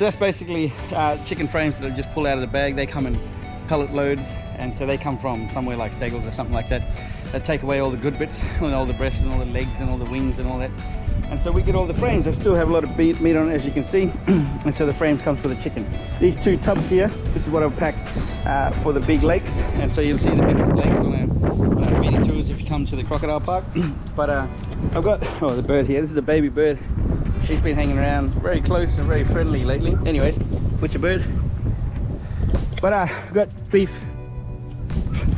So that's basically chicken frames that I just pull out of the bag. They come in pellet loads, and so they come from somewhere like Steggles or something like that. They take away all the good bits, and all the breasts and all the legs and all the wings and all that. And so we get all the frames. They still have a lot of meat on it, as you can see. And so the frame comes for the chicken. These two tubs here, this is what I've packed for the big lakes. And so you'll see the big lakes on our feeding tours if you come to the crocodile park. But I've got, oh, the bird here. This is a baby bird. He's been hanging around very close and very friendly lately. Anyways, butcher bird. But I've got beef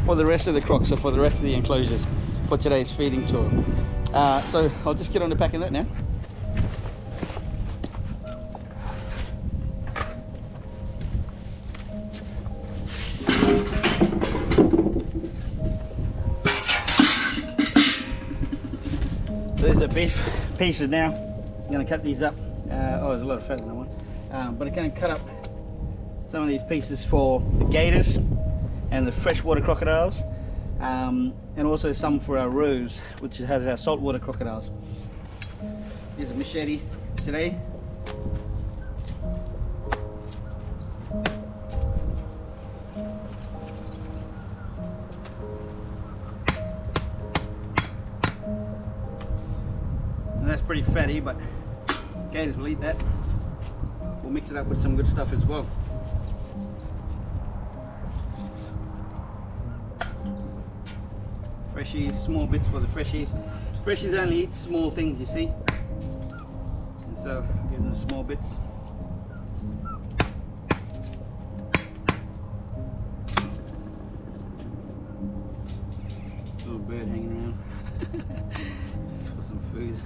for the rest of the crocs, so for the rest of the enclosures for today's feeding tour. So I'll just get on to packing that now. So there's the beef pieces now. I'm going to cut these up. Oh, there's a lot of fat in that one. But I'm going to cut up some of these pieces for the gators and the freshwater crocodiles, and also some for our roes, which has our saltwater crocodiles. Here's a machete today. And that's pretty fatty, but gators will eat that. We'll mix it up with some good stuff as well. Freshies, small bits for the freshies. Freshies only eat small things, you see. And so give them small bits. Little bird hanging around. For some food.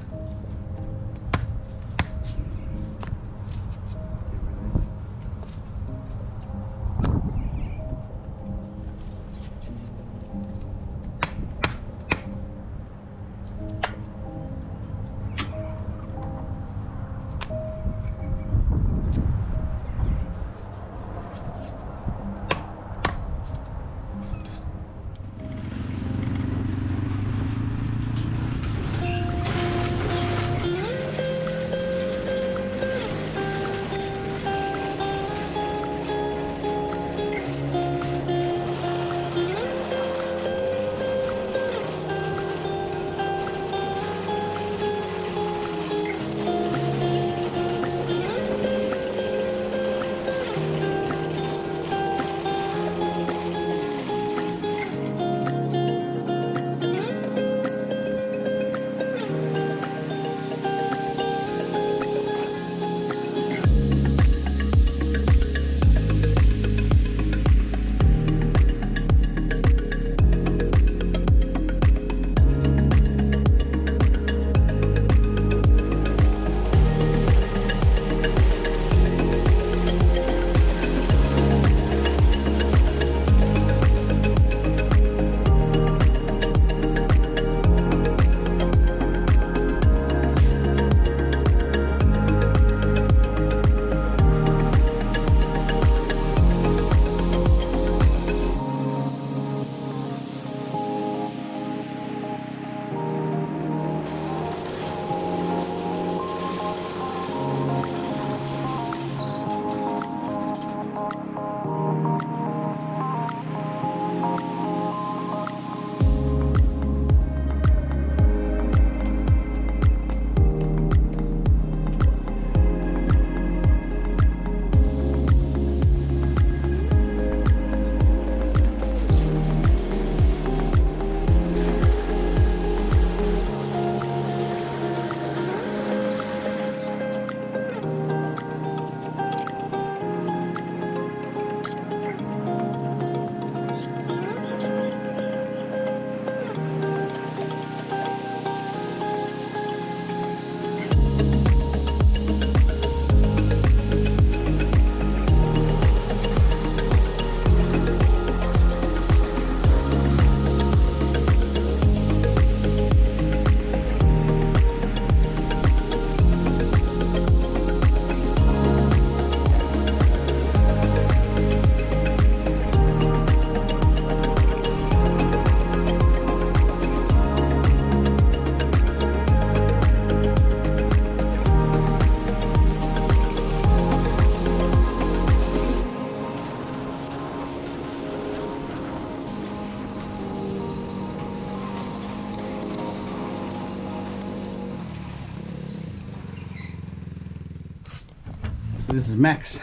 So this is Max.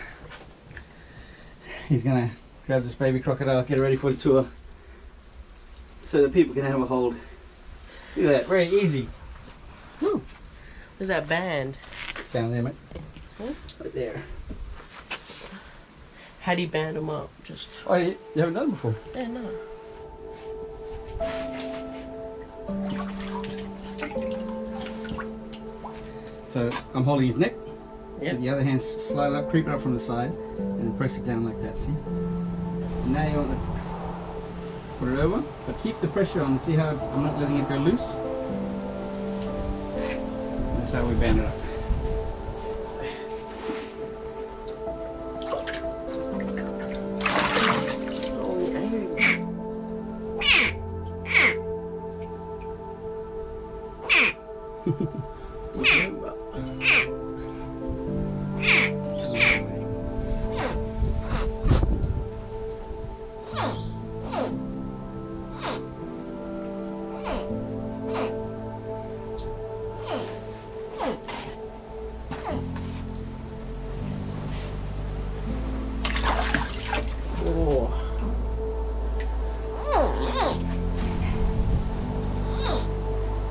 He's gonna grab this baby crocodile, get it ready for the tour, so that people can have a hold. Look at that, very easy. Woo. Where's that band? It's down there, mate. Huh? Right there. How do you band them up? Just. Oh, you haven't done it before? Yeah, no. So I'm holding his neck. Yep. With the other hand, slide it up, creep it up from the side, and then press it down like that. See? And now you want to put it over, but keep the pressure on. See how I'm not letting it go loose? That's how we band it up.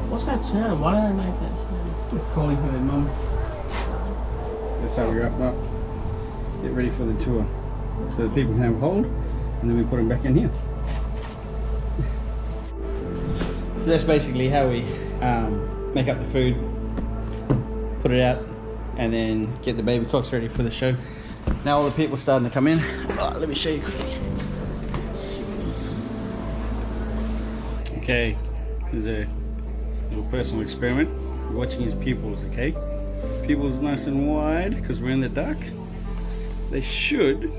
What's that sound? Why do I like that sound? Just calling for their mum. That's how we wrap up. Get ready for the tour. So that people can have a hold, and then we put them back in here. So that's basically how we make up the food, put it out, and then get the baby crocs ready for the show. Now all the people are starting to come in. Oh, let me show you quickly. Okay, here's a little personal experiment. We're watching his pupils, okay? His pupils nice and wide because we're in the dark. They should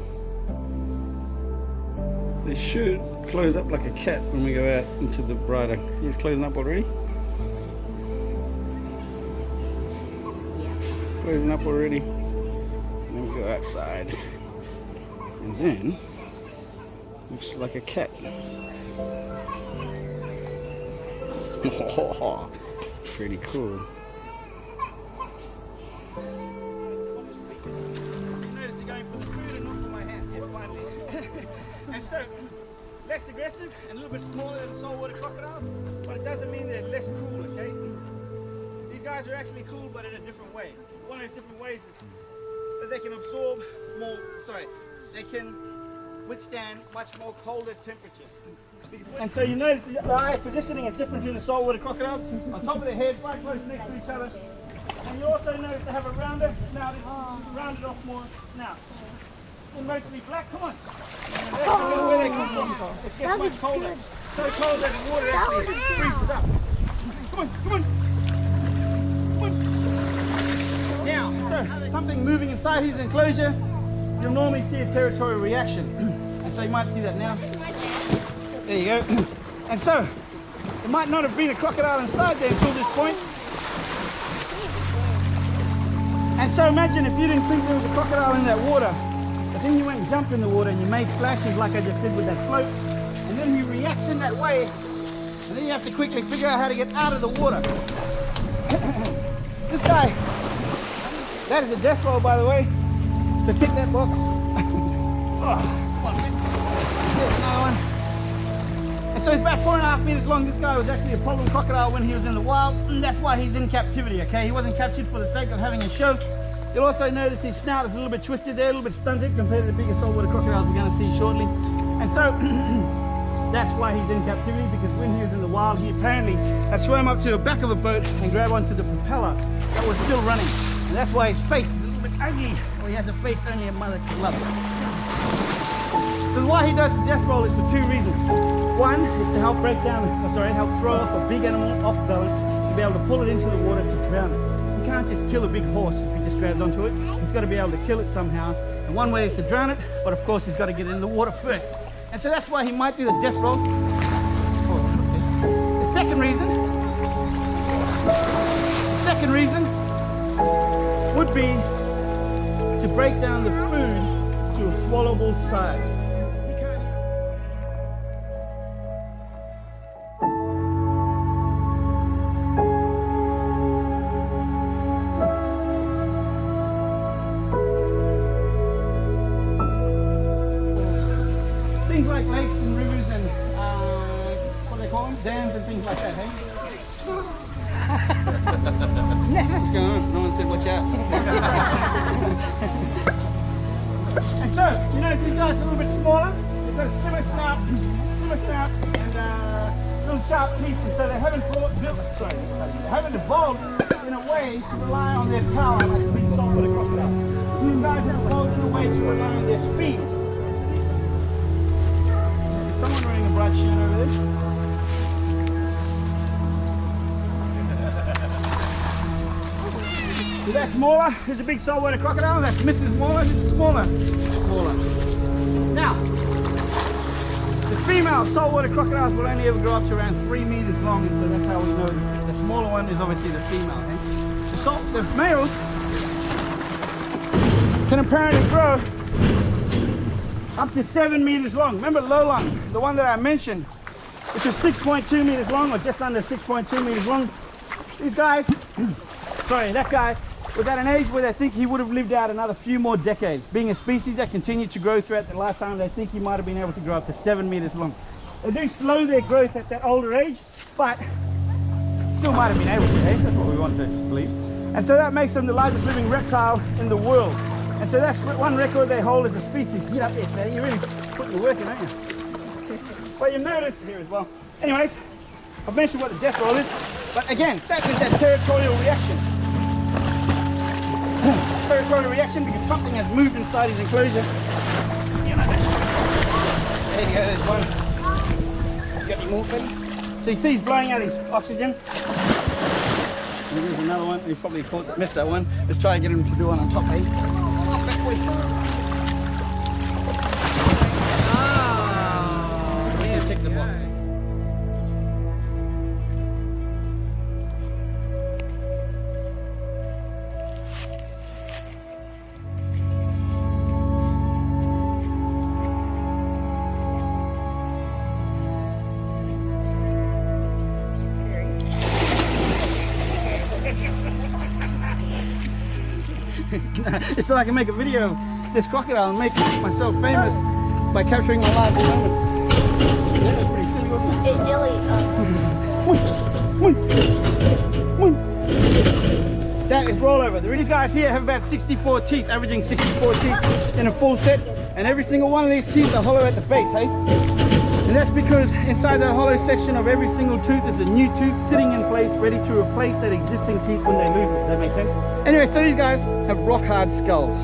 close up like a cat when we go out into the brighter. See, he's closing up already? Closing up already. And then we go outside. And then, looks like a cat. Oh, pretty cool. Notice they're going for the food and not for my hand. Yeah, finally. And so, less aggressive and a little bit smaller than saltwater crocodiles, but it doesn't mean they're less cool, okay? These guys are actually cool, but in a different way. One of those different ways is that they can absorb more, they can withstand much more colder temperatures. And so you notice the eye positioning is different between the saltwater crocodiles. On top of their head, quite close next to each other. And you also notice they have a rounder snout, rounded off more snout. And mostly black, come on. And that's where they come from. It gets much colder. So cold that the water actually freezes up. Come on, come on. Come on. Now, so something moving inside his enclosure, you'll normally see a territorial reaction. And so you might see that now. There you go. And so, it might not have been a crocodile inside there until this point. And so imagine if you didn't think there was a crocodile in that water, but then you went and jumped in the water and you made splashes like I just did with that float, and then you react in that way, and then you have to quickly figure out how to get out of the water. This guy, that is a death roll, by the way, so tick that box. Oh, there's another one. And so he's about 4.5 meters long. This guy was actually a problem crocodile when he was in the wild, and that's why he's in captivity, okay? He wasn't captured for the sake of having a show. You'll also notice his snout is a little bit twisted there, a little bit stunted compared to the bigger saltwater crocodiles we're going to see shortly. And so that's why he's in captivity, because when he was in the wild, he apparently had swam up to the back of a boat and grabbed onto the propeller that was still running. And that's why his face is a little bit ugly, or he has a face only a mother can love. So why he does the death roll is for two reasons. One is to help break down, help throw off a big animal off balance, to be able to pull it into the water to drown it. You can't just kill a big horse if he just grabs onto it. He's got to be able to kill it somehow. And one way is to drown it, but of course he's got to get it in the water first. And so that's why he might do the death roll. The second reason would be to break down the food to a swallowable size. things like that, hey? What's going on? No one said watch out. And so, you notice these guys are a little bit smaller. They've got a slimmer snout, and little sharp teeth, and so they haven't evolved in a way to rely on their power like the big saltwater crocodile. These guys have evolved in a way to rely on their speed. Is someone wearing a bright shirt over there? So that's smaller, there's a big saltwater crocodile, that's Mrs. Smaller, it's smaller. Now, the female saltwater crocodiles will only ever grow up to around 3 meters long, and so that's how we know that the smaller one is obviously the female. Eh? The males can apparently grow up to 7 meters long. Remember Lolong, the one that I mentioned, which is 6.2 meters long, or just under 6.2 meters long. These guys, sorry, that guy was at an age where they think he would have lived out another few more decades. Being a species that continued to grow throughout their lifetime, they think he might have been able to grow up to 7 meters long. They do slow their growth at that older age, but still might have been able to, eh? That's what we want to believe. And so that makes them the largest living reptile in the world. And so that's one record they hold as a species. Get up there, man. You're really putting the work in, aren't you? Well, you notice here as well. Anyways, I've mentioned what the death roll is, but again, that is that territorial reaction. Territorial reaction because something has moved inside his enclosure. You know, there you go, there's one. You got any more, buddy? So you see he's blowing out his oxygen. And there's another one. He probably missed that one. Let's try and get him to do one on top, eh? Oh, yeah, tick the box. It's so I can make a video of this crocodile and make myself famous by capturing my last moments. Yeah, that's pretty silly, wasn't it? That is rollover. These guys here have about 64 teeth, averaging 64 teeth in a full set, and every single one of these teeth are hollow at the base, hey? And that's because inside that hollow section of every single tooth is a new tooth sitting in place, ready to replace that existing teeth when they lose it. Does that make sense? Anyway, so these guys have rock hard skulls.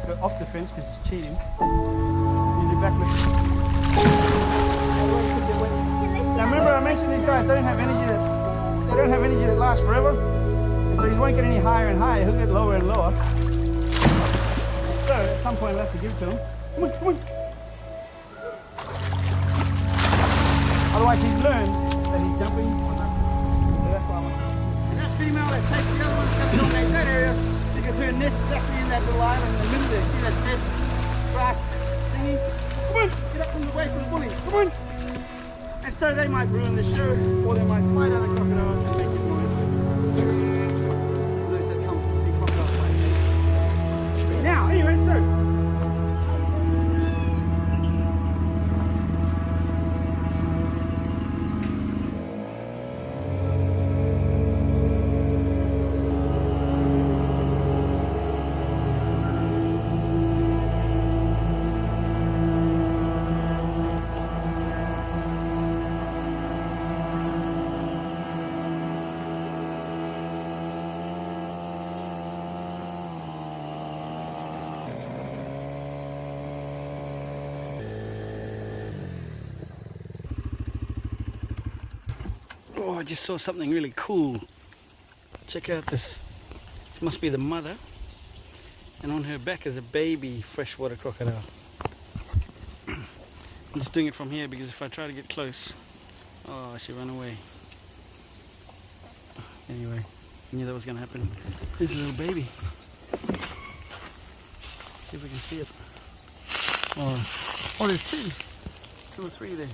Go off the fence because it's cheating. Use your back lift. Now remember I mentioned these guys don't have energy that lasts forever. And so he won't get any higher and higher, he'll get lower and lower. So at some point we'll have to give it to him. Come on, come on. Otherwise he learns that he's jumping on that. So that's why I want to. And that female that takes the other one to dominate that area because her nest is actually in that little island in the middle there. See that dead grass thingy? Come on, get up from the way from the bully. Come on. And so they might ruin the show, or they might fight other crocodiles and make it noise. Those that come to see crocodile fighting. Now, anyway, so. Oh, I just saw something really cool. Check out this. This must be the mother. And on her back is a baby freshwater crocodile. I'm just doing it from here because if I try to get close, oh, she'll run away. Anyway, I knew that was going to happen. There's a little baby. See if we can see it. Oh, there's two. 2 or 3 there.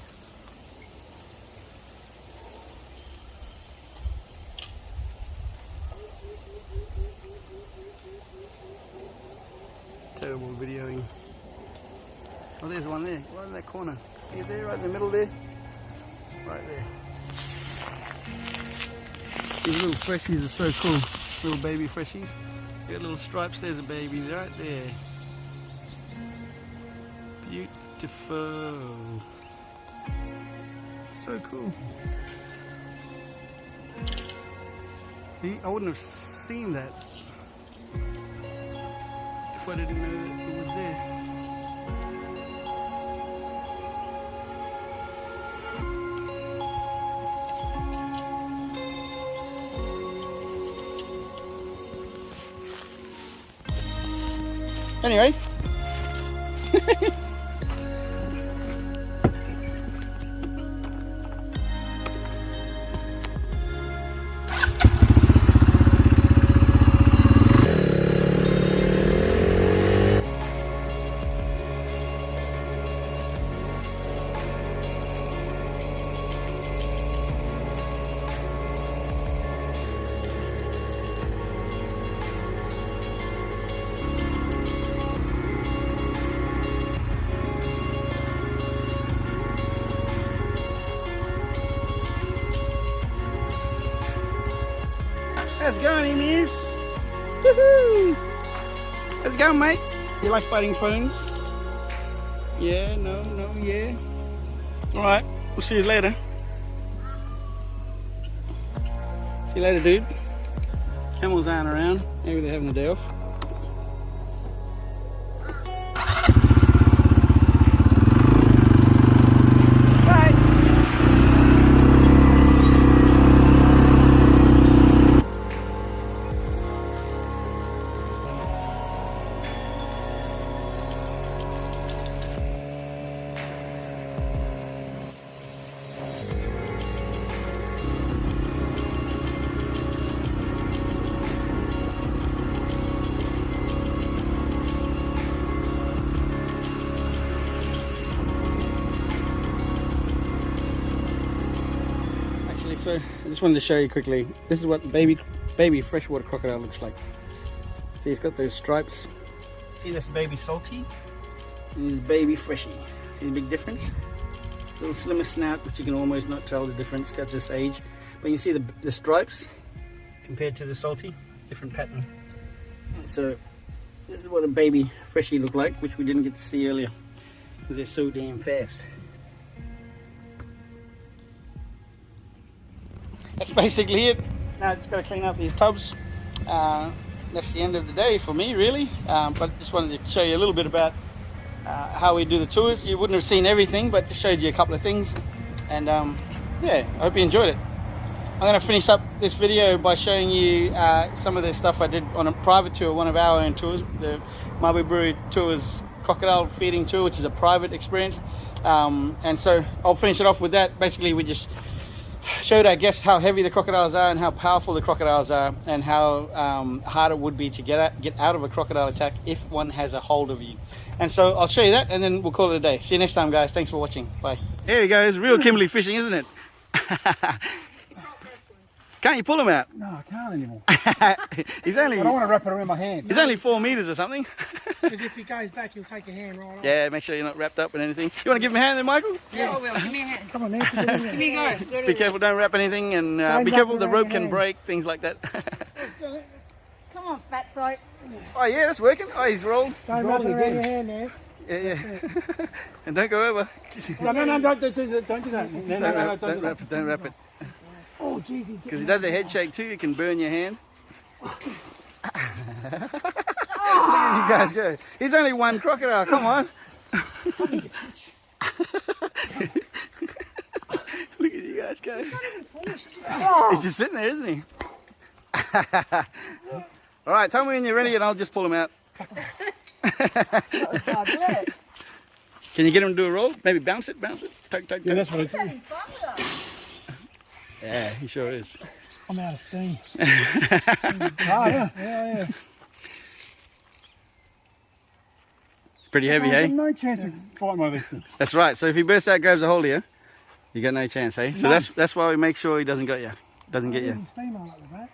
Terrible videoing. Oh, there's one there, right in that corner. See it there, right in the middle there? Right there. These little freshies are so cool. Little baby freshies. Got little stripes, there's a baby right there. Beautiful. So cool. See, I wouldn't have seen that if I didn't know that it was there. Anyway. How's it going, emus? Woohoo! How's it going, mate? You like fighting phones? Yeah, no, yeah. Alright, we'll see you later. See you later, dude. Camels aren't around. Maybe they're having a day off. So I just wanted to show you quickly. This is what baby freshwater crocodile looks like. See, it's got those stripes. See, this baby salty and this baby freshie. See the big difference? Little slimmer snout, which you can almost not tell the difference at this age. But you see the stripes compared to the salty, different pattern. So this is what a baby freshie look like, which we didn't get to see earlier because they're so damn fast. That's basically it. Now just got to clean up these tubs. That's the end of the day for me, really. But just wanted to show you a little bit about how we do the tours. You wouldn't have seen everything, but just showed you a couple of things. And yeah, I hope you enjoyed it. I'm going to finish up this video by showing you some of the stuff I did on a private tour, one of our own tours, the Mabu Buru tours crocodile feeding tour, which is a private experience. And so I'll finish it off with that. Basically, we just showed our guests how heavy the crocodiles are and how powerful the crocodiles are, and how hard it would be to get out of a crocodile attack if one has a hold of you. And so I'll show you that, and then we'll call it a day. See you next time, guys. Thanks for watching. Bye. There you go. It's real Kimberley fishing, isn't it? Can't you pull him out? No, I can't anymore. He's only. I don't want to wrap it around my hand. He's only 4 meters or something. Because if he goes back, he'll take your hand right off. Yeah, make sure you're not wrapped up in anything. You want to give him a hand then, Michael? Yeah, I will. Give me a hand. Come on, Nancy. Give me a go. Just be careful, don't wrap anything, and be careful, the rope can break, things like that. Come on, fatso. Oh yeah, that's working. Oh, he's rolled. Don't wrap it around your hand, Nance. Yeah. And don't go over. No, don't do that. Don't wrap it. Oh, jeez, he's Because he does a head shake too, you can burn your hand. Look at you guys go. He's only one crocodile, come on. Look at you guys go. He's just sitting there, isn't he? Alright, tell me when you're ready and I'll just pull him out. Can you get him to do a roll? Maybe bounce it. Toke. Yeah, that's what I do. Yeah, he sure is. I'm out of steam. Yeah. It's pretty heavy, hey? No chance of fighting one of these things. That's right. So if he bursts out, grabs a hold of you, you got no chance, hey? So that's why we make sure he doesn't get you. He's female like that.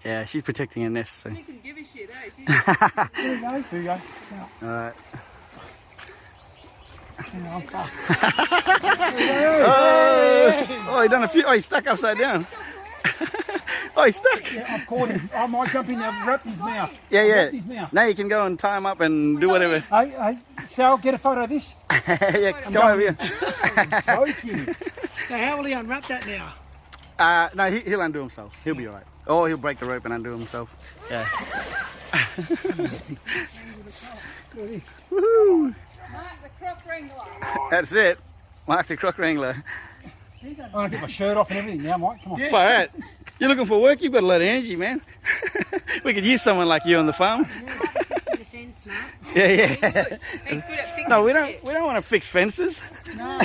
Yeah, she's protecting her nest. So. You can give a shit, eh? There you go. All right. Oh, he done a few. Oh, he's stuck upside down. Oh, he's stuck. Yeah, I've caught him. I might jump in there and wrap his mouth. Yeah, I've yeah. wrapped his mouth. Now you can go and tie him up and do whatever. Hey, Sal, get a photo of this. Yeah, come over here. Joking. So how will he unwrap that now? No, he'll undo himself. He'll be all right. Or he'll break the rope and undo himself. Yeah. Woohoo! Mark the croc wrangler. That's it. Mark the croc wrangler. I'm going to get my shirt off and everything now, Mike. Come on. All right. You're looking for work? You've got a lot of energy, man. We could use someone like you on the farm. Fixing the fence, Mark. Yeah, yeah. He's good at fixing No, we shit. don't want to fix fences. No.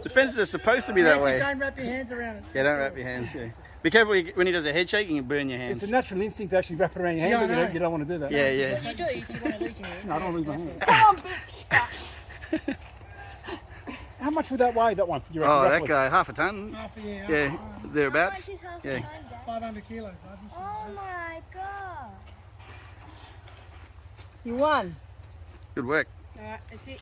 The fences are supposed to be that way. Don't wrap your hands around it. Yeah, don't wrap your hands. Yeah. Be careful when he does a head shake, you can burn your hands. It's a natural instinct to actually wrap it around your hand, but you don't want to do that. Yeah, yeah. You do if you want to lose your hand. No, I don't want to lose my hand. Come on, bitch. How much would that weigh, that one? You reckon, Oh, that roughly? guy, half a ton. Yeah, thereabouts. Yeah. 500 kilos. Oh my god. You won. Good work. Alright, that's it.